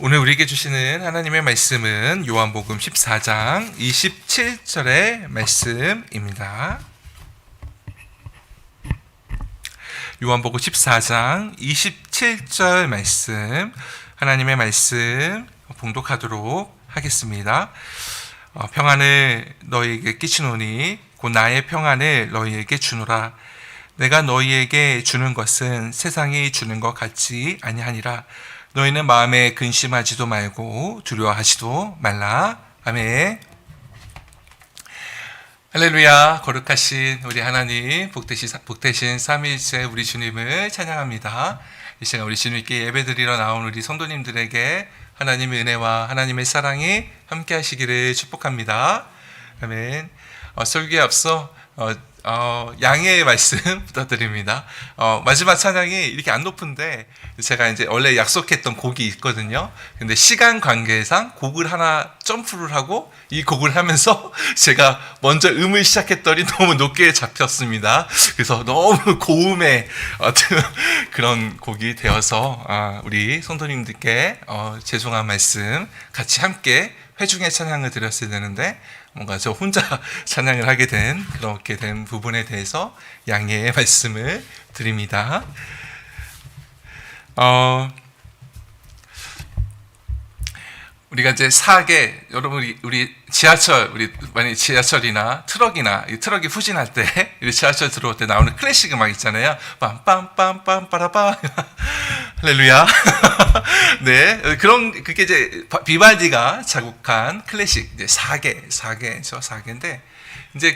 오늘 우리에게 주시는 하나님의 말씀은 요한복음 14장 27절의 말씀입니다. 요한복음 14장 27절 말씀, 하나님의 말씀 봉독하도록 하겠습니다. 평안을 너희에게 끼치노니 곧 나의 평안을 너희에게 주노라. 내가 너희에게 주는 것은 세상이 주는 것 같지 아니하니라. 너희는 마음에 근심하지도 말고 두려워하지도 말라. 아멘. 할렐루야. 거룩하신 우리 하나님, 복되신 삼위일체 우리 주님을 찬양합니다. 이 시간 우리 주님께 예배드리러 나온 우리 성도님들에게 하나님의 은혜와 하나님의 사랑이 함께 하시기를 축복합니다. 아멘. 설교에 앞서 양해의 말씀 부탁드립니다. 마지막 찬양이 이렇게 안 높은데 제가 이제 원래 약속했던 곡이 있거든요. 근데 시간 관계상 곡을 하나 점프를 하고 이 곡을 하면서 제가 먼저 음을 시작했더니 너무 높게 잡혔습니다. 그래서 너무 고음의 그런 곡이 되어서 우리 성도님들께 죄송한 말씀 같이 함께 회중의 찬양을 드렸어야 되는데 뭔가 저 혼자 찬양을 하게 된 그렇게 된 부분에 대해서 양해의 말씀을 드립니다. 우리가 이제 사계, 여러분 우리 지하철, 만약 지하철이나 트럭이나 이 트럭이 후진할 때 지하철 들어올 때 나오는 클래식 음악 있잖아요. 빰빰빰빰 빠라빠 할렐루야. 네, 그게 이제 비발디가 작곡한 클래식 이제 사계죠. 사계인데 이제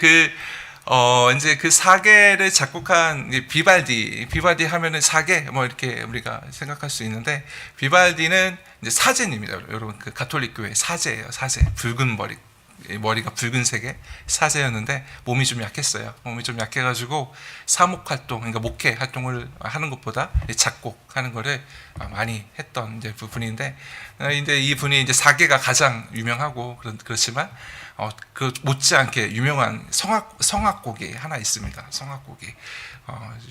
이제 그 사계를 작곡한 비발디 하면은 사계 뭐 이렇게 우리가 생각할 수 있는데 비발디는 이제 사제입니다. 여러분 그 가톨릭 교회 사제예요. 사제. 붉은 머리가 붉은색의 사제였는데 몸이 좀 약했어요. 몸이 좀 약해가지고 사목 활동, 그러니까 목회 활동을 하는 것보다 작곡하는 거를 많이 했던 이제 분인데, 이제 이 분이 이제 사계가 가장 유명하고 그렇지만 그 못지않게 유명한 성악곡이 하나 있습니다. 성악곡이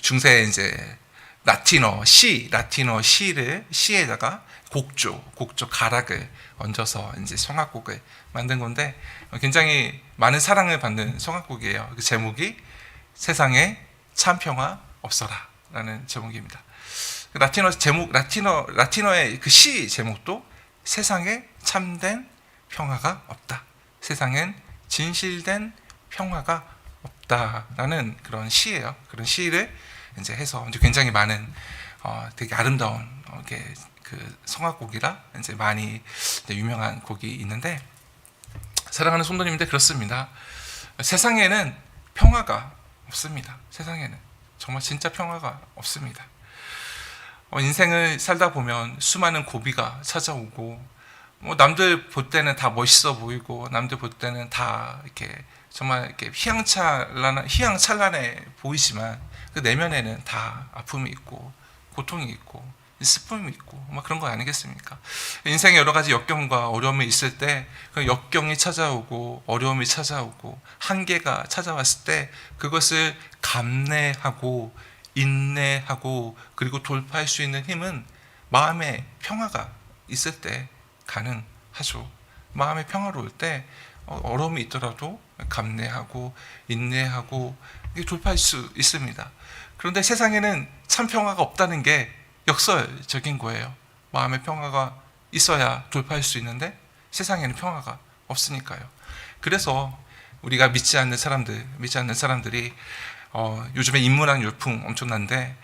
중세 이제 라틴어 시에다가 곡조 가락을 얹어서 이제 성악곡을 만든 건데 굉장히 많은 사랑을 받는 성악곡이에요. 그 제목이 세상에 참 평화 없어라라는 제목입니다. 라틴어의 그 시 제목도 세상에 참된 평화가 없다. 세상엔 진실된 평화가 없다라는 그런 시예요. 그런 시를 이제 해서 이제 굉장히 많은 되게 아름다운 그 성악곡이라 이제 많이 이제 유명한 곡이 있는데, 사랑하는 성도님들 그렇습니다. 세상에는 평화가 없습니다. 세상에는 정말 진짜 평화가 없습니다. 인생을 살다 보면 수많은 고비가 찾아오고 남들 볼 때는 다 멋있어 보이고 남들 볼 때는 다 이렇게 정말 이렇게 희양찬란해 보이지만 그 내면에는 다 아픔이 있고 고통이 있고 슬픔이 있고 막 그런 거 아니겠습니까? 인생에 여러 가지 역경과 어려움이 있을 때 그 역경이 찾아오고 어려움이 찾아오고 한계가 찾아왔을 때 그것을 감내하고 인내하고 그리고 돌파할 수 있는 힘은 마음의 평화가 있을 때 가능하죠. 마음의 평화로울 때 어려움이 있더라도 감내하고 인내하고 돌파할 수 있습니다. 그런데 세상에는 참 평화가 없다는 게 역설적인 거예요. 마음의 평화가 있어야 돌파할 수 있는데 세상에는 평화가 없으니까요. 그래서 우리가 믿지 않는 사람들이 요즘에 인문학 열풍 엄청난데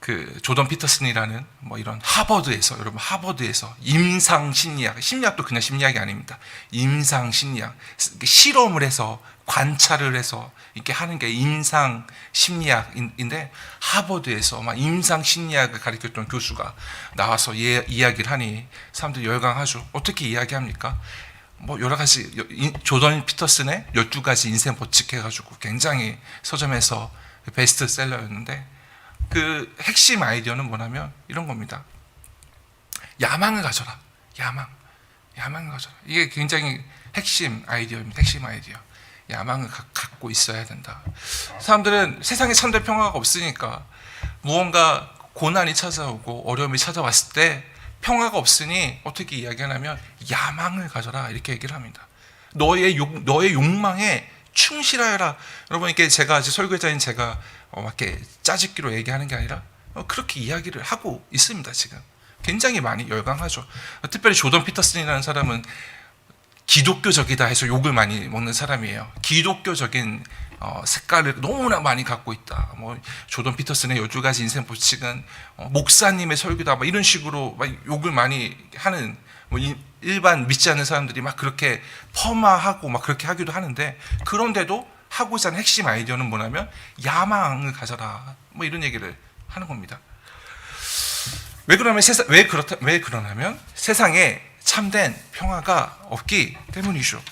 그 조던 피터슨이라는 이런 하버드에서 임상 심리학도 그냥 심리학이 아닙니다. 임상 심리학, 실험을 해서 관찰을 해서 이렇게 하는 게 임상 심리학인데, 하버드에서 막 임상 심리학을 가르쳤던 교수가 나와서 이야기를 하니 사람들이 열광하죠. 어떻게 이야기합니까? 여러 가지 조던 피터슨의 12가지 인생 법칙 해가지고 굉장히 서점에서 베스트셀러였는데, 그 핵심 아이디어는 뭐냐면 이런 겁니다. 야망을 가져라. 야망을 가져라. 이게 굉장히 핵심 아이디어입니다. 핵심 아이디어. 야망을 갖고 있어야 된다. 사람들은 세상에 참된 평화가 없으니까 무언가 고난이 찾아오고 어려움이 찾아왔을 때 평화가 없으니 어떻게 이야기하냐면 야망을 가져라 이렇게 얘기를 합니다. 너의 욕망에 충실하여라. 여러분, 이게 제가 아직 설교자인 제가 이렇게 짜집기로 얘기하는 게 아니라 그렇게 이야기를 하고 있습니다. 지금 굉장히 많이 열광하죠. 특별히 조던 피터슨이라는 사람은 기독교적이다 해서 욕을 많이 먹는 사람이에요. 기독교적인 색깔을 너무나 많이 갖고 있다. 조던 피터슨의 12가지 인생 법칙은 목사님의 설교다. 이런 식으로 막 욕을 많이 하는, 일반 믿지 않는 사람들이 막 그렇게 폄하하고 막 그렇게 하기도 하는데, 그런데도 하고자 하는 핵심 아이디어는 뭐냐면 야망을 가져라. 이런 얘기를 하는 겁니다. 왜 그러냐면 세상에 참된 평화가 없기 때문이죠.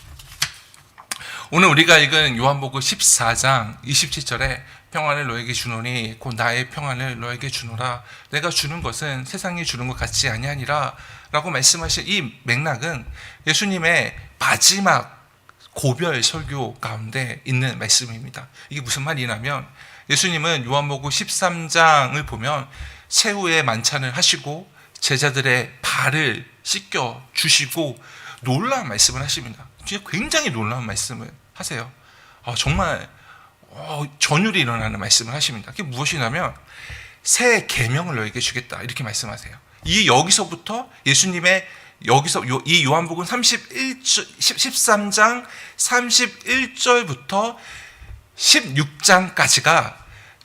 오늘 우리가 읽은 요한복음 14장 27절에 평안을 너에게 주노니 곧 나의 평안을 너에게 주노라. 내가 주는 것은 세상이 주는 것 같지 아니하니라 라고 말씀하신 이 맥락은 예수님의 마지막 고별 설교 가운데 있는 말씀입니다. 이게 무슨 말이냐면 예수님은 요한복음 13장을 보면 새우의 만찬을 하시고 제자들의 발을 씻겨 주시고 놀라운 말씀을 하십니다. 진짜 굉장히 놀라운 말씀을 하세요. 정말 전율이 일어나는 말씀을 하십니다. 그게 무엇이냐면 새 계명을 너에게 주겠다 이렇게 말씀하세요. 여기서부터 예수님의 이 요한복음 13장 31절부터 16장까지가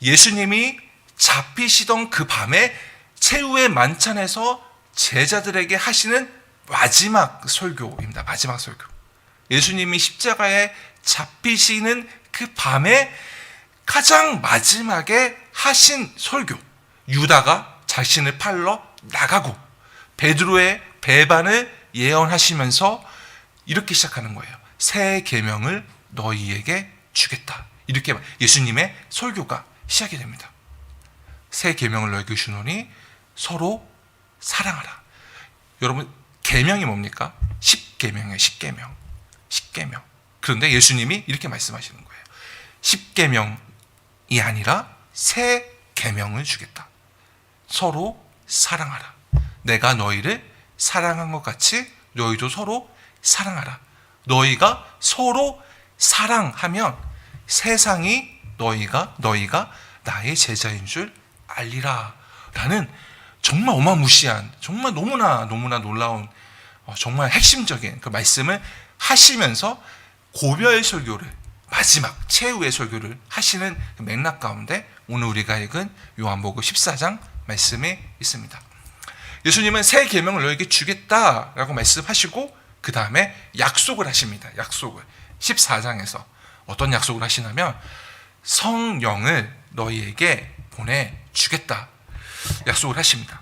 예수님이 잡히시던 그 밤에 최후의 만찬에서 제자들에게 하시는 마지막 설교입니다. 마지막 설교. 예수님이 십자가에 잡히시는 그 밤에 가장 마지막에 하신 설교. 유다가 자신을 팔러 나가고 베드로의 배반을 예언하시면서 이렇게 시작하는 거예요. 새 계명을 너희에게 주겠다. 이렇게 예수님의 설교가 시작이 됩니다. 새 계명을 너희에게 주노니 서로 사랑하라. 여러분, 계명이 뭡니까? 10계명이에요. 10계명. 그런데 예수님이 이렇게 말씀하시는 거예요. 10계명이 아니라 새 계명을 주겠다. 서로 사랑하라. 내가 너희를 사랑한 것 같이 너희도 서로 사랑하라. 너희가 서로 사랑하면 세상이 너희가 나의 제자인 줄 알리라. 라는 정말 어마무시한, 정말 너무나 놀라운, 정말 핵심적인 그 말씀을 하시면서 고별 설교를, 마지막 최후의 설교를 하시는 그 맥락 가운데 오늘 우리가 읽은 요한복음 14장 말씀이 있습니다. 예수님은 새 계명을 너에게 주겠다라고 말씀하시고 그 다음에 약속을 하십니다. 약속을 14장에서 어떤 약속을 하시냐면 성령을 너희에게 보내주겠다 약속을 하십니다.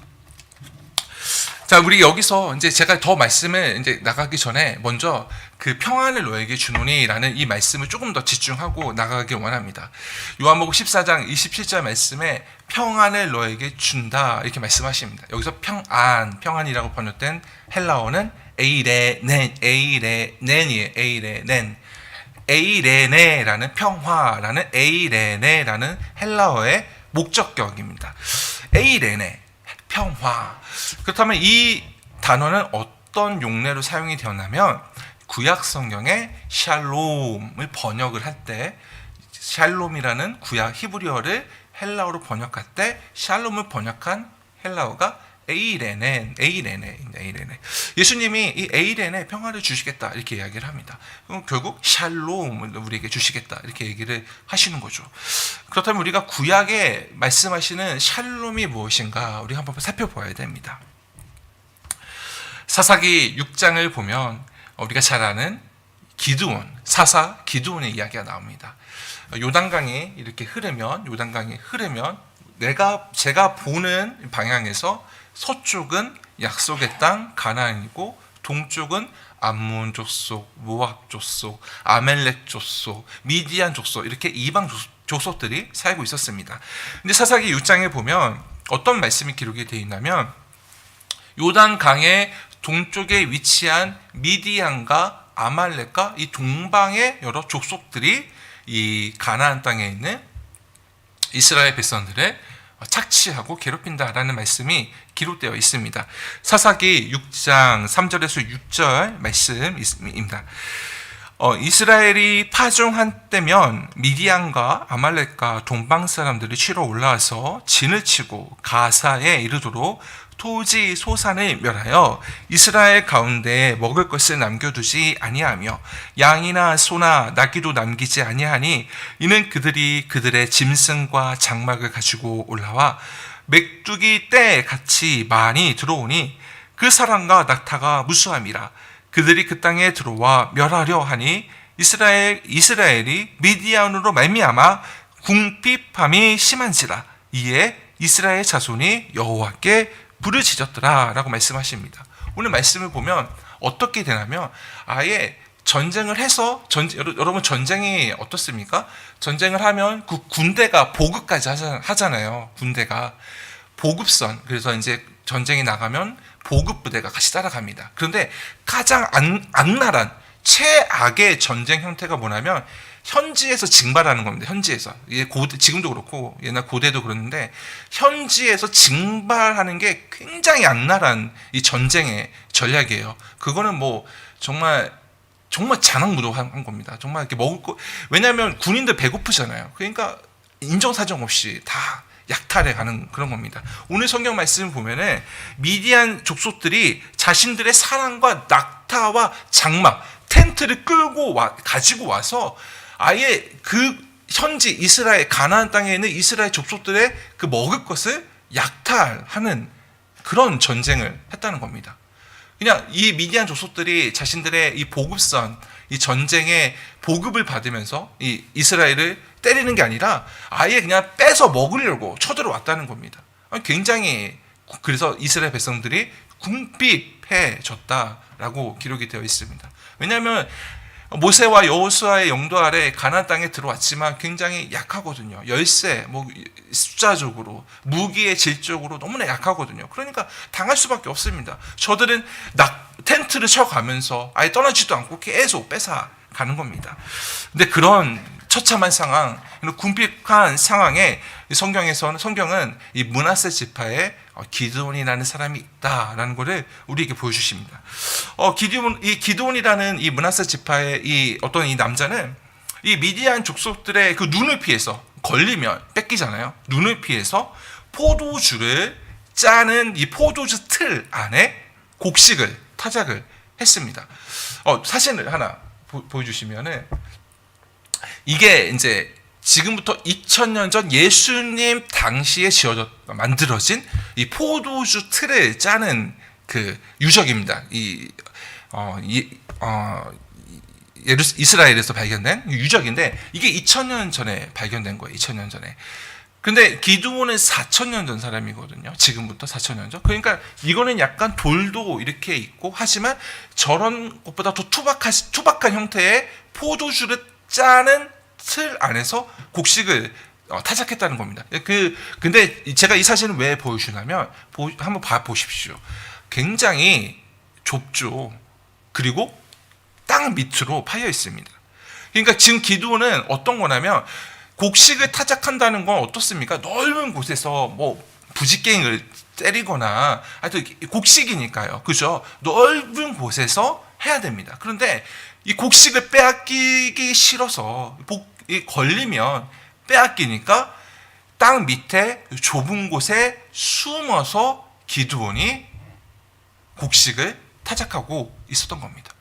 자, 우리 여기서 이제 제가 더 말씀을 이제 나가기 전에 먼저 그 평안을 너에게 주노니라는 이 말씀을 조금 더 집중하고 나가길 원합니다. 요한복음 14장 27절 말씀에 평안을 너에게 준다 이렇게 말씀하십니다. 여기서 평안이라고 번역된 헬라어는 에이레넨이에요. 에이레네라는 평화라는 에이레네라는 헬라어의 목적격입니다. 에이레네, 평화. 그렇다면 이 단어는 어떤 용례로 사용이 되었냐면 구약 성경에 샬롬을 번역을 할 때 샬롬이라는 구약 히브리어를 헬라어로 번역할 때 샬롬을 번역한 헬라어가 에이레네. 예수님이 이 에이레네 평화를 주시겠다 이렇게 이야기를 합니다. 그럼 결국 샬롬을 우리에게 주시겠다 이렇게 얘기를 하시는 거죠. 그렇다면 우리가 구약에 말씀하시는 샬롬이 무엇인가 우리 한번 살펴봐야 됩니다. 사사기 6장을 보면 우리가 잘 아는 사사 기드온의 이야기가 나옵니다. 요단강이 이렇게 흐르면 제가 보는 방향에서 서쪽은 약속의 땅 가나안이고 동쪽은 암몬 족속, 모압 족속, 아멜렉 족속, 미디안 족속 이렇게 이방 족속들이 살고 있었습니다. 근데 사사기 6장에 보면 어떤 말씀이 기록이 되어 있냐면 요단강의 동쪽에 위치한 미디안과 아말렉과 이 동방의 여러 족속들이 이 가나안 땅에 있는 이스라엘 백성들을 착취하고 괴롭힌다라는 말씀이 기록되어 있습니다. 사사기 6장 3절에서 6절 말씀입니다. 이스라엘이 파종한 때면 미디안과 아말렉과 동방 사람들이 치러 올라와서 진을 치고 가사에 이르도록 토지 소산을 멸하여 이스라엘 가운데 먹을 것을 남겨두지 아니하며 양이나 소나 나귀도 남기지 아니하니 이는 그들이 그들의 짐승과 장막을 가지고 올라와 맥두기 때 같이 많이 들어오니 그 사람과 낙타가 무수함이라. 그들이 그 땅에 들어와 멸하려 하니 이스라엘이 미디안으로 말미암아 궁핍함이 심한지라. 이에 이스라엘 자손이 여호와께 부르짖었더라 라고 말씀하십니다. 오늘 말씀을 보면 어떻게 되냐면 아예 전쟁을 해서 여러분 전쟁이 어떻습니까? 전쟁을 하면 그 군대가 보급까지 하잖아요. 군대가 보급선, 그래서 이제 전쟁이 나가면 보급 부대가 같이 따라갑니다. 그런데 가장 악랄한 최악의 전쟁 형태가 뭐냐면 현지에서 징발하는 겁니다. 현지에서. 지금도 그렇고 옛날 고대도 그랬는데 현지에서 징발하는 게 굉장히 악랄한 이 전쟁의 전략이에요. 그거는 뭐 정말 잔악무도한 겁니다. 정말 이렇게 먹을 거, 왜냐하면 군인들 배고프잖아요. 그러니까 인정사정 없이 다 약탈해 가는 그런 겁니다. 오늘 성경 말씀을 보면은 미디안 족속들이 자신들의 사람과 낙타와 장막, 텐트를 가지고 와서 아예 그 현지 이스라엘 가나안 땅에 있는 이스라엘 족속들의 그 먹을 것을 약탈하는 그런 전쟁을 했다는 겁니다. 그냥 이 미디안 족속들이 자신들의 이 보급선, 이 전쟁의 보급을 받으면서 이 이스라엘을 때리는 게 아니라 아예 그냥 뺏어 먹으려고 쳐들어왔다는 겁니다. 굉장히, 그래서 이스라엘 백성들이 궁핍해졌다라고 기록이 되어 있습니다. 왜냐하면 모세와 여호수아의 영도 아래 가나안 땅에 들어왔지만 굉장히 약하거든요. 열세, 숫자적으로, 무기의 질적으로 너무나 약하거든요. 그러니까 당할 수밖에 없습니다. 저들은 텐트를 쳐가면서 아예 떠나지도 않고 계속 뺏어가는 겁니다. 근데 그런 처참한 상황, 궁핍한 상황에 성경은 이 므낫세 지파에 기드온이라는 사람이 있다라는 것을 우리에게 보여주십니다. 기드온이라는 이 므낫세 지파의 이 남자는 이 미디안 족속들의 그 눈을 피해서, 걸리면 뺏기잖아요. 눈을 피해서 포도주를 짜는 이 포도주 틀 안에 타작을 했습니다. 사진을 하나 보여주시면은, 이게 이제 지금부터 2000년 전 예수님 당시에 만들어진 이 포도주 틀을 짜는 그 유적입니다. 이스라엘에서 발견된 유적인데 이게 2000년 전에 발견된 거예요. 2000년 전에. 근데 기드온은 4000년 전 사람이거든요. 지금부터 4000년 전. 그러니까 이거는 약간 돌도 이렇게 있고 하지만 저런 것보다 더 투박한 형태의 포도주를 짜는 틀 안에서 곡식을 타작했다는 겁니다. 근데 제가 이 사진을 왜 보여주냐면, 한번 보십시오. 굉장히 좁죠. 그리고 땅 밑으로 파여 있습니다. 그러니까 지금 기드온은 어떤 거냐면, 곡식을 타작한다는 건 어떻습니까? 넓은 곳에서 부지깽이를 때리거나, 하여튼 곡식이니까요. 그죠? 넓은 곳에서 해야 됩니다. 그런데 이 곡식을 빼앗기기 싫어서 걸리면 빼앗기니까 땅 밑에 좁은 곳에 숨어서 기드온이 곡식을 타작하고 있었던 겁니다.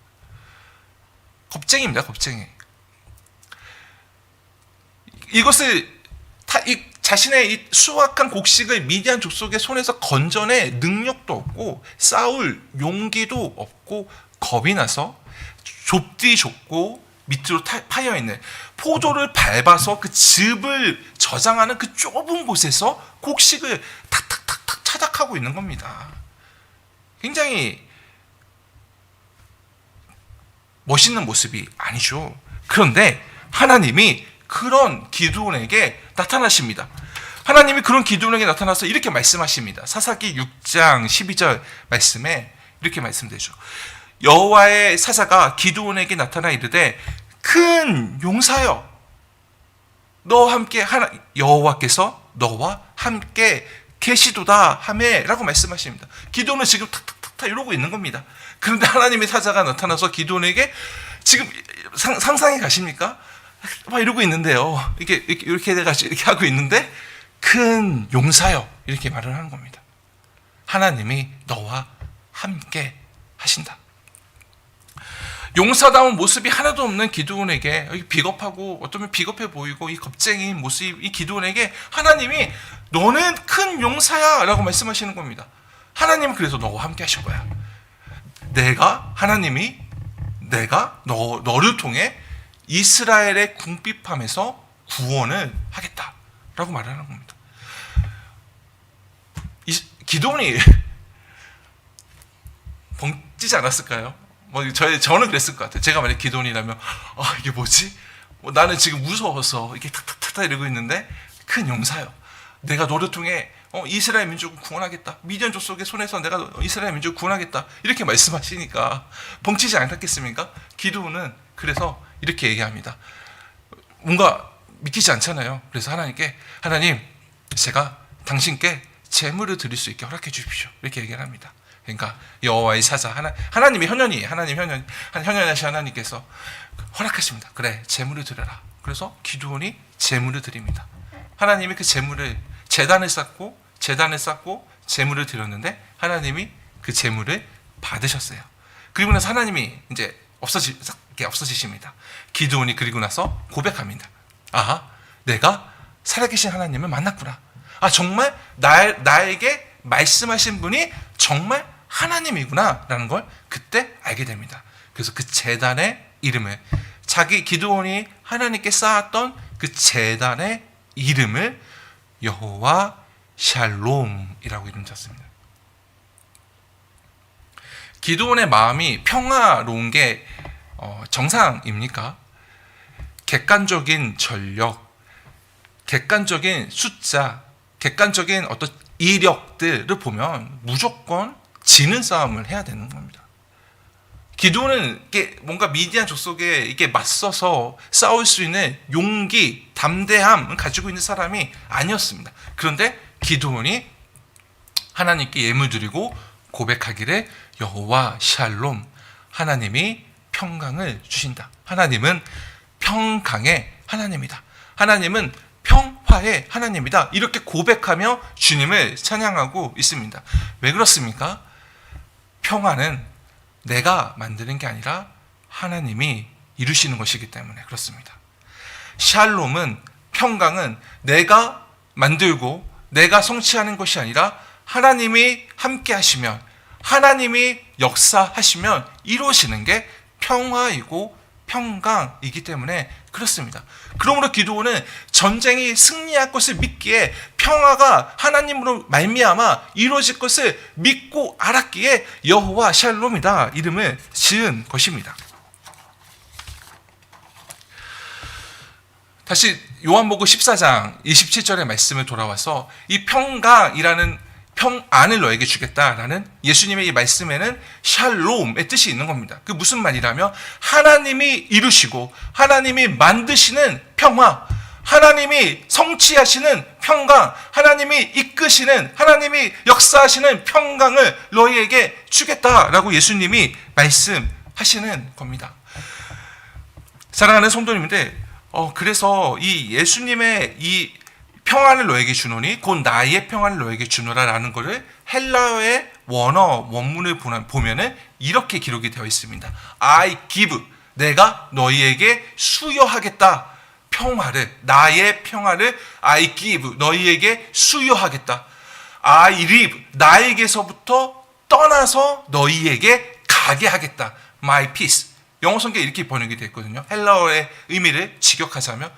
겁쟁이입니다. 겁쟁이. 이것을 자신의 이 수확한 곡식을 미디안 족속의 손에서 건져낼 능력도 없고 싸울 용기도 없고 겁이 나서 좁고 밑으로 파여있는 포도를 밟아서 그 즙을 저장하는 그 좁은 곳에서 곡식을 탁탁탁탁 타작하고 있는 겁니다. 굉장히 멋있는 모습이 아니죠. 그런데 하나님이 그런 기드온에게 나타나십니다. 하나님이 그런 기드온에게 나타나서 이렇게 말씀하십니다. 사사기 6장 12절 말씀에 이렇게 말씀되죠. 여호와의 사자가 기드온에게 나타나 이르되 큰 용사여, 너와 함께 여호와께서 너와 함께 계시도다 하매 라고 말씀하십니다. 기도는 지금 탁탁탁탁 이러고 있는 겁니다. 그런데 하나님의 사자가 나타나서 기도원에게 지금 상상이 가십니까? 막 이러고 있는데요. 이렇게 돼가지고 이렇게 하고 있는데 큰 용사여 이렇게 말을 하는 겁니다. 하나님이 너와 함께 하신다. 용사다운 모습이 하나도 없는 기드온에게 비겁하고 어쩌면 비겁해 보이고 이 겁쟁이인 모습 이 기드온에게 하나님이 너는 큰 용사야 라고 말씀하시는 겁니다. 하나님은 그래서 너와 함께 하실 거야. 하나님이 내가 너를 통해 이스라엘의 궁핍함에서 구원을 하겠다라고 말하는 겁니다. 기드온이 벙찌지 않았을까요? 저는 그랬을 것 같아요. 제가 만약 기드온이라면 이게 뭐지? 나는 지금 무서워서 이렇게 탁탁탁탁 이러고 있는데 큰 용사요. 내가 너를 통해 이스라엘 민족을 구원하겠다. 미디안 족속의 손에서 내가 이스라엘 민족을 구원하겠다. 이렇게 말씀하시니까 벙치지 않았겠습니까? 기드온은 그래서 이렇게 얘기합니다. 뭔가 믿기지 않잖아요. 그래서 하나님께 하나님 제가 당신께 제물을 드릴 수 있게 허락해 주십시오. 이렇게 얘기를 합니다. 그러니까 여호와의 사자 하나님의 현현이에요. 현현하신 하나님께서 허락하십니다. 그래 제물을 드려라. 그래서 기드온이 제물을 드립니다. 하나님이 그 제물을 제단을 쌓고 제물을 드렸는데 하나님이 그 제물을 받으셨어요. 그리고 나서 하나님이 이제 없어지십니다. 기드온이 그리고 나서 고백합니다. 내가 살아계신 하나님을 만났구나. 정말 나에게 말씀하신 분이 정말 하나님이구나 라는 걸 그때 알게 됩니다. 그래서 그 제단의 이름을 기드온이 하나님께 쌓았던 그 제단의 이름을 여호와 샬롬이라고 이름 졌습니다. 기드온의 마음이 평화로운 게 정상입니까? 객관적인 전력, 객관적인 숫자, 객관적인 어떤 이력들을 보면 무조건 지는 싸움을 해야 되는 겁니다. 기드온은 뭔가 미디안 족속에 이게 맞서서 싸울 수 있는 용기, 담대함을 가지고 있는 사람이 아니었습니다. 그런데 기드온이 하나님께 예물 드리고 고백하기를 여호와 샬롬, 하나님이 평강을 주신다. 하나님은 평강의 하나님이다. 하나님은 평화의 하나님이다. 이렇게 고백하며 주님을 찬양하고 있습니다. 왜 그렇습니까? 평화는 내가 만드는 게 아니라 하나님이 이루시는 것이기 때문에 그렇습니다. 샬롬은 평강은 내가 만들고 내가 성취하는 것이 아니라 하나님이 함께 하시면 하나님이 역사하시면 이루어지는 게 평화이고 평강이기 때문에 그렇습니다. 그러므로 기드온은 전쟁이 승리할 것을 믿기에 평화가 하나님으로 말미암아 이루어질 것을 믿고 알았기에 여호와 샬롬이다 이름을 지은 것입니다. 다시 요한복음 14장 27절의 말씀을 돌아와서 이 평강이라는 평안을 너에게 주겠다라는 예수님의 이 말씀에는 샬롬의 뜻이 있는 겁니다. 그 무슨 말이라면 하나님이 이루시고 하나님이 만드시는 평화, 하나님이 성취하시는 평강, 하나님이 이끄시는 하나님이 역사하시는 평강을 너희에게 주겠다라고 예수님이 말씀하시는 겁니다. 사랑하는 성도님인데 그래서 이 예수님의 이 평안을 너에게 주노니 곧 나의 평안을 너에게 주노라라는 것을 헬라어의 원문을 보면은 이렇게 기록이 되어 있습니다. I give, 내가 너희에게 수여하겠다. 평화를, 나의 평화를 I give, 너희에게 수여하겠다. I live, 나에게서부터 떠나서 너희에게 가게 하겠다. My peace. 영어 성경에 이렇게 번역이 됐거든요. 헬라어의 의미를 직역하자면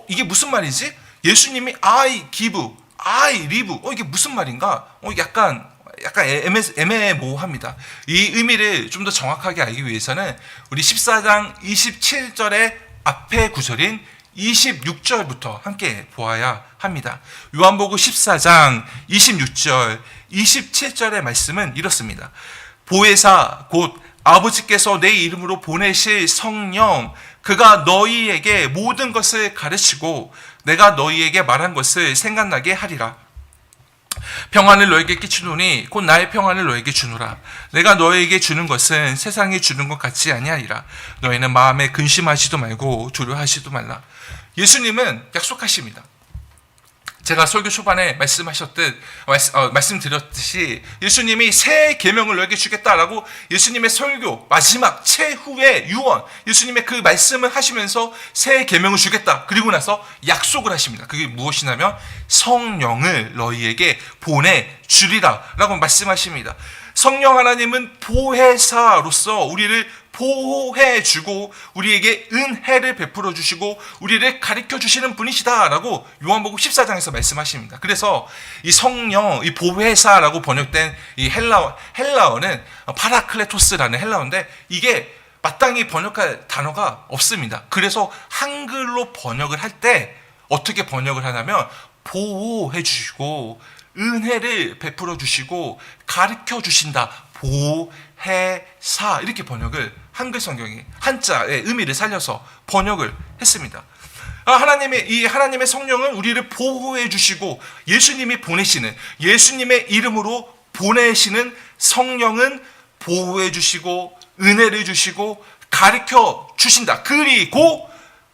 이게 무슨 말이지? 예수님이 I give, I live. 이게 무슨 말인가? 약간 애매모호합니다. 이 의미를 좀 더 정확하게 알기 위해서는 우리 14장 27절의 앞에 구절인 26절부터 함께 보아야 합니다. 요한복음 14장 26절, 27절의 말씀은 이렇습니다. 보혜사 곧 아버지께서 내 이름으로 보내실 성령, 그가 너희에게 모든 것을 가르치고 내가 너희에게 말한 것을 생각나게 하리라. 평안을 너에게 끼치노니 곧 나의 평안을 너에게 주노라. 내가 너에게 주는 것은 세상이 주는 것 같지 아니하리라. 너희는 마음에 근심하지도 말고 두려워하지도 말라. 예수님은 약속하십니다. 제가 설교 초반에 말씀드렸듯이 예수님이 새 계명을 너에게 주겠다라고 예수님의 설교 마지막 최후의 유언, 예수님의 그 말씀을 하시면서 새 계명을 주겠다. 그리고 나서 약속을 하십니다. 그게 무엇이냐면 성령을 너희에게 보내주리라 라고 말씀하십니다. 성령 하나님은 보혜사로서 우리를 보호해주고 우리에게 은혜를 베풀어 주시고 우리를 가르쳐 주시는 분이시다라고 요한복음 14장에서 말씀하십니다. 그래서 이 성령, 이 보혜사라고 번역된 이 헬라어는 파라클레토스라는 헬라어인데 이게 마땅히 번역할 단어가 없습니다. 그래서 한글로 번역을 할 때 어떻게 번역을 하냐면 보호해 주시고 은혜를 베풀어 주시고 가르쳐 주신다. 보혜사 이렇게 번역을 한글 성경이 한자의 의미를 살려서 번역을 했습니다. 하나님의 성령은 우리를 보호해 주시고 예수님이 보내시는 예수님의 이름으로 보내시는 성령은 보호해 주시고 은혜를 주시고 가르쳐 주신다. 그리고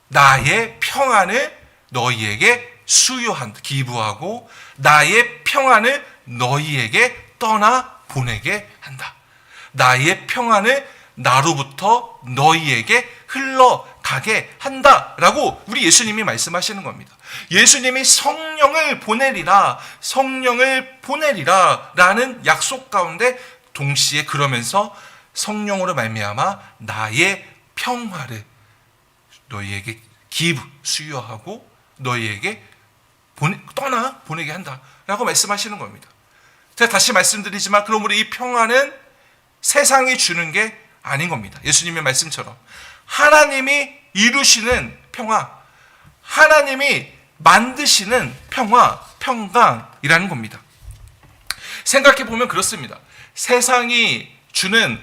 나의 평안을 너희에게 수요한다. 기부하고 나의 평안을 너희에게 떠나 보내게 한다. 나의 평안을 나로부터 너희에게 흘러가게 한다라고 우리 예수님이 말씀하시는 겁니다. 예수님이 성령을 보내리라 라는 약속 가운데 동시에 그러면서 성령으로 말미암아 나의 평화를 너희에게 수여하고 너희에게 떠나 보내게 한다라고 말씀하시는 겁니다. 제가 다시 말씀드리지만 그러므로 이 평화는 세상이 주는 게 아닌 겁니다. 예수님의 말씀처럼 하나님이 이루시는 평화, 하나님이 만드시는 평화, 평강이라는 겁니다. 생각해 보면 그렇습니다. 세상이 주는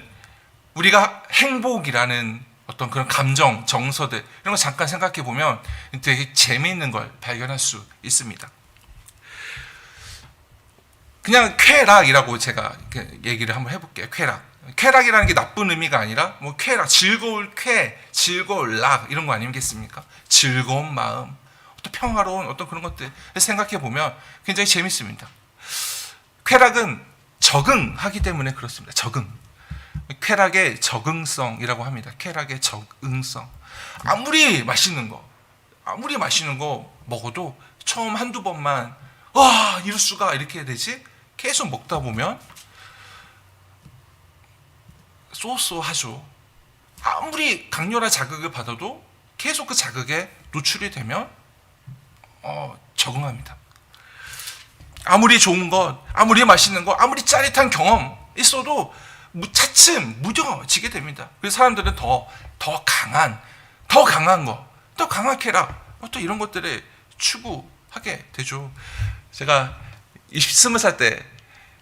우리가 행복이라는 어떤 그런 감정, 정서들 이런 거 잠깐 생각해 보면 되게 재미있는 걸 발견할 수 있습니다. 그냥 쾌락이라고 제가 얘기를 한번 해볼게요. 쾌락이라는 게 나쁜 의미가 아니라 뭐 쾌락, 즐거울 락 이런 거 아니겠습니까? 즐거운 마음, 어떤 평화로운 어떤 그런 것들 생각해 보면 굉장히 재밌습니다. 쾌락은 적응하기 때문에 그렇습니다. 쾌락의 적응성이라고 합니다. 쾌락의 적응성. 아무리 맛있는 거 먹어도 처음 한두 번만 이럴 수가 이렇게 되지? 계속 먹다 보면 쏘쏘하죠. 아무리 강렬한 자극을 받아도 계속 그 자극에 노출이 되면 적응합니다. 아무리 좋은 것, 아무리 맛있는 것, 아무리 짜릿한 경험 있어도 차츰 무뎌지게 됩니다. 그래서 사람들은 더 강한 거, 더 강한 쾌락, 또 이런 것들을 추구하게 되죠. 제가 20살 때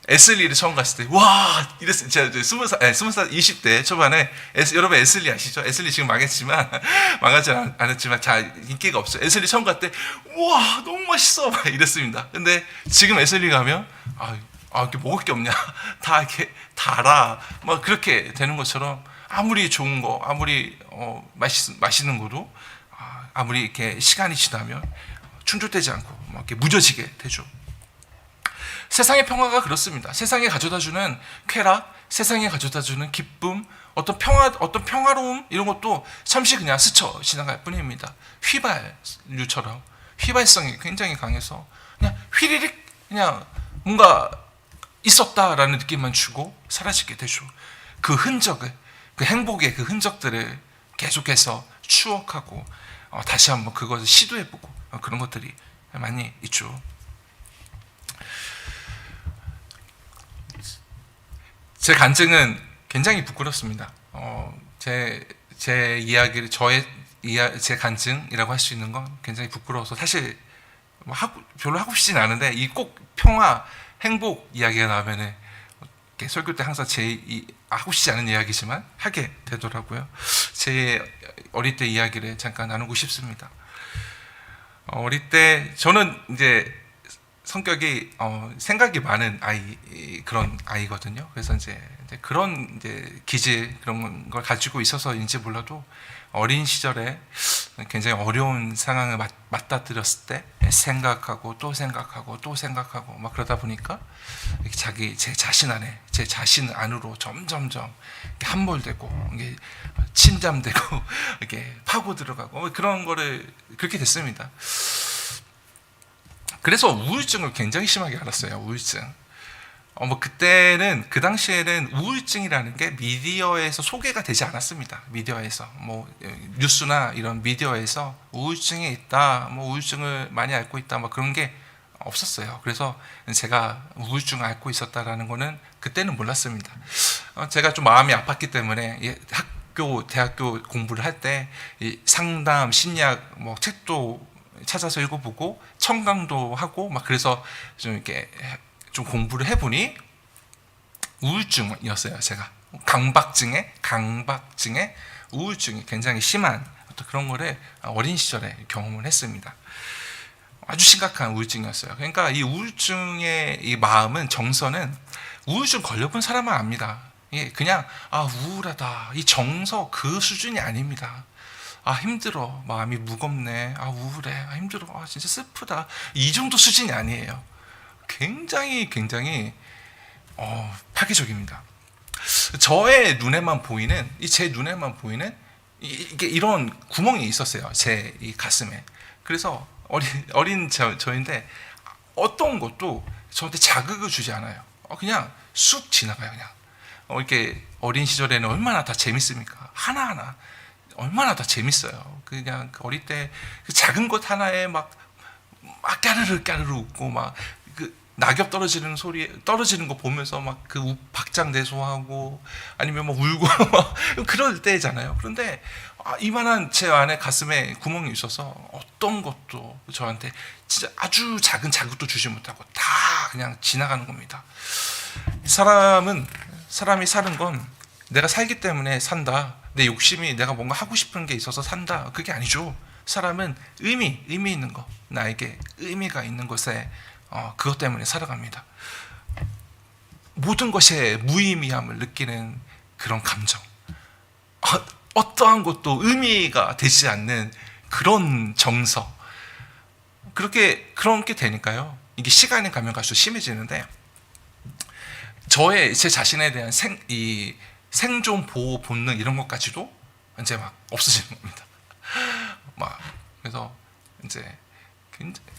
에슬리를 처음 갔을 때 이랬어요. 제가 20살 20대 초반에 여러분 에슬리 아시죠? 에슬리 지금 망하지 않았지만 잘 인기가 없어요. 에슬리 처음 갔을 때 너무 맛있어 막 이랬습니다. 근데 지금 에슬리 가면 이렇게 먹을 게 없냐? 다 이렇게 달아 막 그렇게 되는 것처럼 아무리 좋은 거, 아무리 맛있는 거도 아무리 이렇게 시간이 지나면 충족되지 않고 막 이렇게 무뎌지게 되죠. 세상의 평화가 그렇습니다. 세상에 가져다주는 쾌락, 세상에 가져다주는 기쁨, 어떤 평화로움 이런 것도 잠시 그냥 스쳐 지나갈 뿐입니다. 휘발유처럼 휘발성이 굉장히 강해서 그냥 휘리릭 그냥 뭔가 있었다라는 느낌만 주고 사라지게 되죠. 그 흔적을, 그 행복의 그 흔적들을 계속해서 추억하고 다시 한번 그것을 시도해보고 그런 것들이 많이 있죠. 제 간증은 굉장히 부끄럽습니다. 제 이야기를 제 간증이라고 할 수 있는 건 굉장히 부끄러워서 사실 별로 하고 싶진 않은데 이 꼭 평화, 행복 이야기가 나오면은 설교 때 항상 하고 싶지 않은 이야기지만 하게 되더라고요. 제 어릴 때 이야기를 잠깐 나누고 싶습니다. 어릴 때 저는 이제 성격이 생각이 많은 그런 아이거든요. 그래서 이제 그런 이제 기질 그런 걸 가지고 있어서인지 몰라도 어린 시절에 굉장히 어려운 상황을 맞닥뜨렸을 때 생각하고 또 생각하고 또 생각하고 막 그러다 보니까 제 자신 안으로 점점점 함몰되고 이게 침잠되고 이렇게 파고 들어가고 그런 거를 그렇게 됐습니다. 그래서 우울증을 굉장히 심하게 앓았어요. 우울증. 그때는 그 당시에는 우울증이라는 게 미디어에서 소개가 되지 않았습니다. 미디어에서 뉴스나 이런 미디어에서 우울증이 있다, 우울증을 많이 앓고 있다, 그런 게 없었어요. 그래서 제가 우울증을 앓고 있었다라는 거는 그때는 몰랐습니다. 제가 좀 마음이 아팠기 때문에 대학교 공부를 할 때 상담, 심리학 책도 찾아서 읽어보고 청강도 하고 그래서 좀 이렇게 좀 공부를 해보니 우울증이었어요. 제가 강박증에 우울증이 굉장히 심한 어떤 그런 거를 어린 시절에 경험을 했습니다. 아주 심각한 우울증이었어요. 그러니까 이 우울증의 이 마음은 정서는 우울증 걸려본 사람만 압니다. 그냥 우울하다 이 정서 그 수준이 아닙니다. 힘들어, 마음이 무겁네, 우울해, 힘들어, 진짜 슬프다, 이 정도 수준이 아니에요. 굉장히 파괴적입니다. 제 눈에만 보이는 이게 이런 구멍이 있었어요. 제 이 가슴에. 그래서 어린 저인데 어떤 것도 저한테 자극을 주지 않아요. 그냥 쑥 지나가요. 그냥 이렇게 어린 시절에는 얼마나 다 재밌습니까? 하나하나 얼마나 다 재밌어요. 그냥 어릴 때 그 작은 것 하나에 막 까르르 웃고 그 낙엽 떨어지는 거 보면서 그 박장대소하고 아니면 울고 그럴 때잖아요. 그런데 이만한 제 안에 가슴에 구멍이 있어서 어떤 것도 저한테 진짜 아주 작은 자극도 주지 못하고 다 그냥 지나가는 겁니다. 사람이 사는 건 내가 살기 때문에 산다, 내 욕심이 내가 뭔가 하고 싶은 게 있어서 산다, 그게 아니죠. 사람은 의미 있는 거, 나에게 의미가 있는 것에 그것 때문에 살아갑니다. 모든 것에 무의미함을 느끼는 그런 감정, 어떠한 것도 의미가 되지 않는 그런 정서, 그렇게 되니까요. 이게 시간이 가면 갈수록 심해지는데 제 자신에 대한 생존 보호 본능 이런 것까지도 이제 없어지는 겁니다. 그래서 이제 굉장히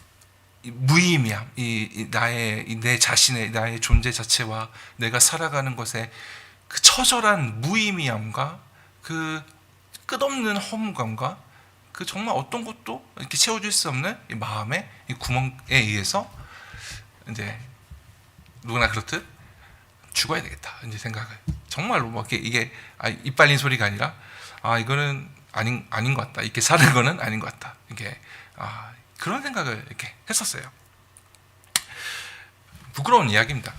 무의미함, 내 자신의 나의 존재 자체와 내가 살아가는 것에 그 처절한 무의미함과 그 끝없는 허무감과 그 정말 어떤 것도 이렇게 채워줄 수 없는 이 마음의 이 구멍에 의해서 이제 누구나 그렇듯 죽어야 되겠다 이제 생각을, 정말로 이게 입 빨린 소리가 아니라 이거는 아닌 것 같다, 이렇게 사는 거는 아닌 것 같다, 이게 그런 생각을 이렇게 했었어요. 부끄러운 이야기입니다.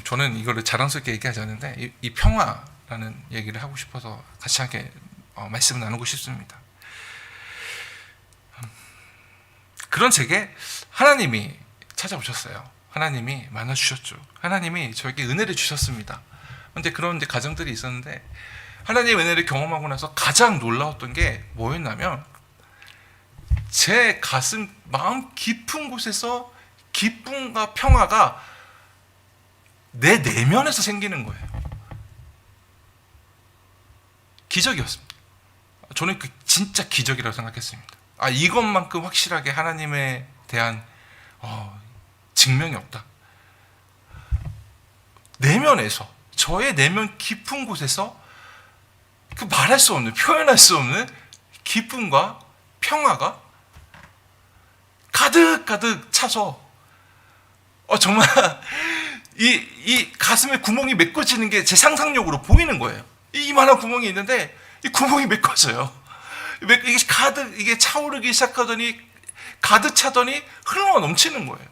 저는 이거를 자랑스럽게 얘기하지 않는데 이 평화라는 얘기를 하고 싶어서 같이 함께 말씀을 나누고 싶습니다. 그런 제게 하나님이 찾아오셨어요. 하나님이 만나주셨죠. 하나님이 저에게 은혜를 주셨습니다. 그런데 가정들이 있었는데 하나님의 은혜를 경험하고 나서 가장 놀라웠던 게 뭐였냐면 제 가슴 마음 깊은 곳에서 기쁨과 평화가 내 내면에서 생기는 거예요. 기적이었습니다. 저는 그 진짜 기적이라고 생각했습니다. 이것만큼 확실하게 하나님에 대한 증명이 없다. 내면에서, 저의 내면 깊은 곳에서 그 말할 수 없는, 표현할 수 없는 기쁨과 평화가 가득 차서 정말 이 가슴에 구멍이 메꿔지는 게 제 상상력으로 보이는 거예요. 이만한 구멍이 있는데 이 구멍이 메꿔져요. 이게 차오르기 시작하더니 가득 차더니 흘러 넘치는 거예요.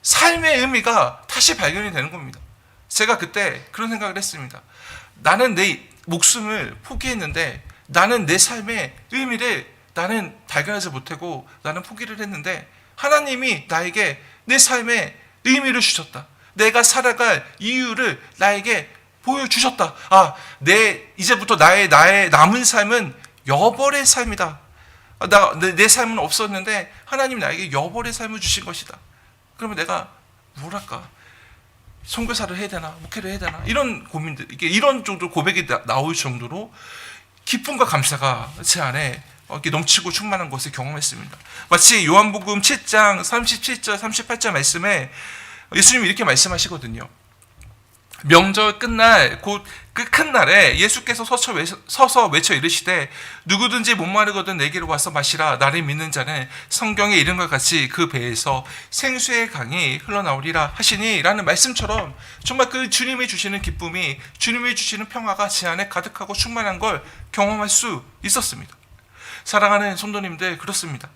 삶의 의미가 다시 발견이 되는 겁니다. 제가 그때 그런 생각을 했습니다. 나는 내 목숨을 포기했는데 나는 내 삶의 의미를 나는 발견하지 못하고 나는 포기를 했는데 하나님이 나에게 내 삶에 의미를 주셨다. 내가 살아갈 이유를 나에게 보여주셨다. 이제부터 나의 남은 삶은 여벌의 삶이다. 내 삶은 없었는데 하나님 나에게 여벌의 삶을 주신 것이다. 그러면 내가 뭐랄까, 선교사를 해야 되나, 목회를 해야 되나, 이런 고민들, 이런 정도 고백이 나올 정도로 기쁨과 감사가 제 안에 이렇게 넘치고 충만한 것을 경험했습니다. 마치 요한복음 7장 37절 38절 말씀에 예수님이 이렇게 말씀하시거든요. 명절 끝날 곧 그 큰 날에 예수께서 서서 외쳐 이르시되 누구든지 목마르거든 내게로 와서 마시라. 나를 믿는 자는 성경에 이른 것 같이 그 배에서 생수의 강이 흘러나오리라 하시니, 라는 말씀처럼 정말 그 주님이 주시는 기쁨이, 주님이 주시는 평화가 제 안에 가득하고 충만한 걸 경험할 수 있었습니다. 사랑하는 성도님들, 그렇습니다.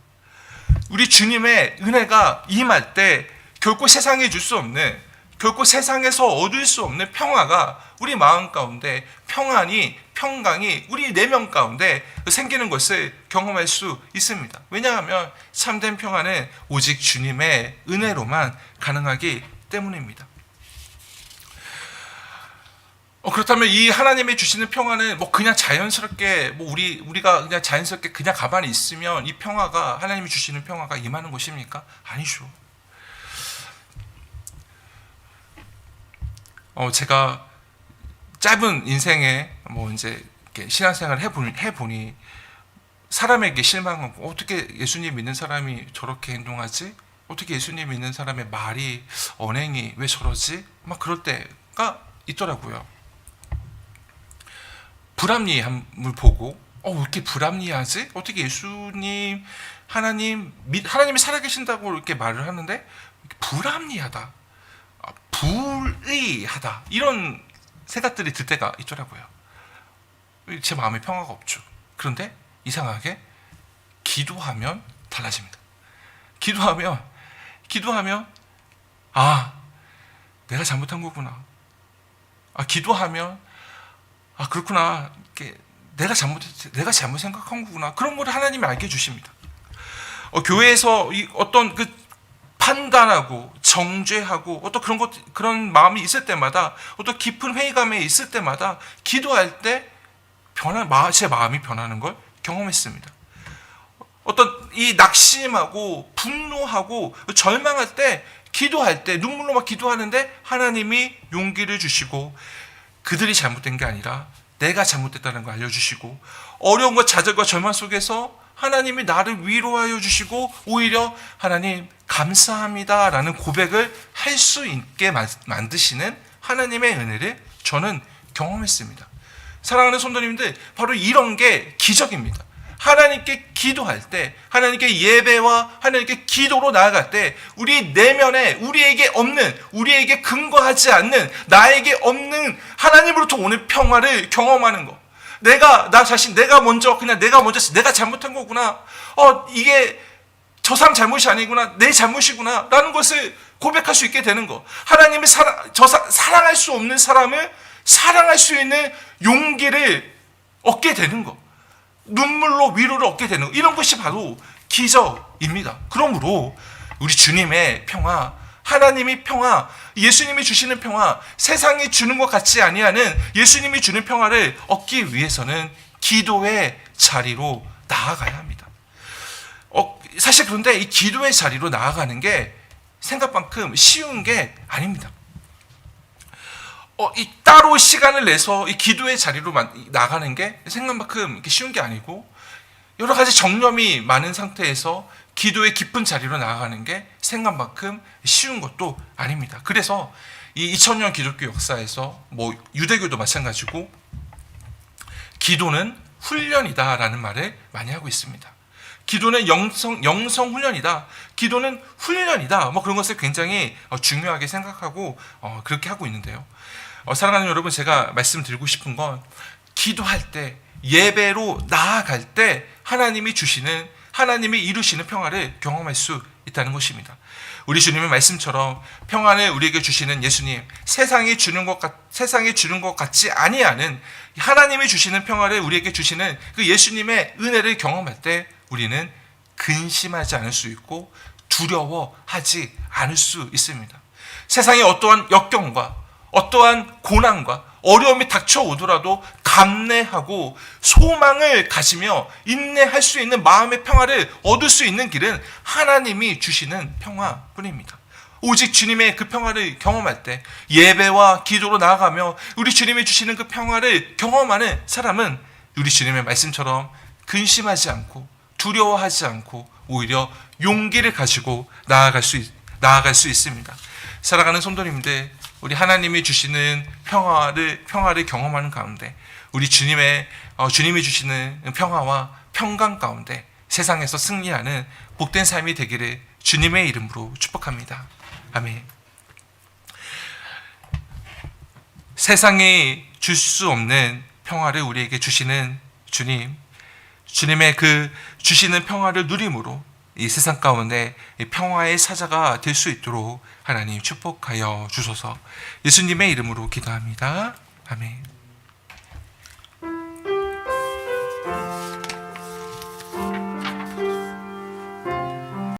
우리 주님의 은혜가 임할 때 결코 세상에 줄 수 없는, 결코 세상에서 얻을 수 없는 평화가 우리 마음 가운데, 평강이 우리 내면 가운데 생기는 것을 경험할 수 있습니다. 왜냐하면 참된 평화는 오직 주님의 은혜로만 가능하기 때문입니다. 그렇다면 이 하나님이 주시는 평화는 그냥 자연스럽게 우리가 그냥 자연스럽게 그냥 가만히 있으면 이 평화가, 하나님이 주시는 평화가 임하는 것입니까? 아니죠. 제가 짧은 인생에 이제 신앙생활을 해보니 사람에게 실망하고, 어떻게 예수님 믿는 사람이 저렇게 행동하지? 어떻게 예수님 믿는 사람의 말이, 언행이 왜 저러지? 막 그럴 때가 있더라고요. 불합리함을 보고, 왜 이렇게 불합리하지? 어떻게 예수님, 하나님이 살아계신다고 이렇게 말을 하는데 불합리하다, 불의하다, 이런 생각들이 들 때가 있더라고요. 제 마음에 평화가 없죠. 그런데 이상하게 기도하면 달라집니다. 기도하면 내가 잘못한 거구나. 기도하면 그렇구나. 내가 잘못 생각한 거구나. 그런 걸 하나님이 알게 해주십니다. 교회에서 어떤 판단하고 정죄하고 어떤 그런 마음이 있을 때마다, 어떤 깊은 회의감에 있을 때마다 기도할 때 제 마음이 변하는 걸 경험했습니다. 어떤 이 낙심하고 분노하고 절망할 때, 기도할 때 눈물로 막 기도하는데 하나님이 용기를 주시고, 그들이 잘못된 게 아니라 내가 잘못됐다는 걸 알려주시고, 어려움과 좌절과 절망 속에서 하나님이 나를 위로하여 주시고, 오히려 하나님 감사합니다 라는 고백을 할 수 있게 만드시는 하나님의 은혜를 저는 경험했습니다. 사랑하는 성도님들, 바로 이런 게 기적입니다. 하나님께 기도할 때, 하나님께 예배와 하나님께 기도로 나아갈 때, 우리 내면에 우리에게 근거하지 않는, 나에게 없는 하나님으로부터 오는 평화를 경험하는 것. 내가 잘못한 거구나. 이게 저 사람 잘못이 아니구나. 내 잘못이구나. 라는 것을 고백할 수 있게 되는 것. 하나님이 사랑할 수 없는 사람을 사랑할 수 있는 용기를 얻게 되는 것. 눈물로 위로를 얻게 되는 것. 이런 것이 바로 기적입니다. 그러므로 우리 주님의 평화, 하나님이 평화, 예수님이 주시는 평화, 세상이 주는 것 같지 아니하는 예수님이 주는 평화를 얻기 위해서는 기도의 자리로 나아가야 합니다. 사실 그런데 이 기도의 자리로 나아가는 게 생각만큼 쉬운 게 아닙니다. 따로 시간을 내서 이 기도의 자리로 나가는 게 생각만큼 쉬운 게 아니고, 여러 가지 정념이 많은 상태에서 기도의 깊은 자리로 나아가는 게 생각만큼 쉬운 것도 아닙니다. 그래서 이 2000년 기독교 역사에서 유대교도 마찬가지고 기도는 훈련이다라는 말을 많이 하고 있습니다. 기도는 영성 훈련이다. 기도는 훈련이다. 그런 것을 굉장히 중요하게 생각하고 그렇게 하고 있는데요. 사랑하는 여러분, 제가 말씀드리고 싶은 건, 기도할 때, 예배로 나아갈 때 하나님이 이루시는 평화를 경험할 수 있다는 것입니다. 우리 주님의 말씀처럼 평안을 우리에게 주시는 예수님, 세상이 주는 것 같지 아니하는 하나님이 주시는 평화를 우리에게 주시는 그 예수님의 은혜를 경험할 때 우리는 근심하지 않을 수 있고 두려워하지 않을 수 있습니다. 세상의 어떠한 역경과 어떠한 고난과 어려움이 닥쳐오더라도 감내하고 소망을 가지며 인내할 수 있는 마음의 평화를 얻을 수 있는 길은 하나님이 주시는 평화뿐입니다. 오직 주님의 그 평화를 경험할 때 예배와 기도로 나아가며 우리 주님이 주시는 그 평화를 경험하는 사람은 우리 주님의 말씀처럼 근심하지 않고 두려워하지 않고 오히려 용기를 가지고 나아갈 수 있습니다. 살아가는 성도님들, 우리 하나님이 주시는 평화를 경험하는 가운데 우리 주님이 주시는 평화와 평강 가운데 세상에서 승리하는 복된 삶이 되기를 주님의 이름으로 축복합니다. 아멘. 세상이 줄 수 없는 평화를 우리에게 주시는 주님의 그 주시는 평화를 누림으로 이 세상 가운데 평화의 사자가 될 수 있도록 하나님 축복하여 주소서. 예수님의 이름으로 기도합니다. 아멘.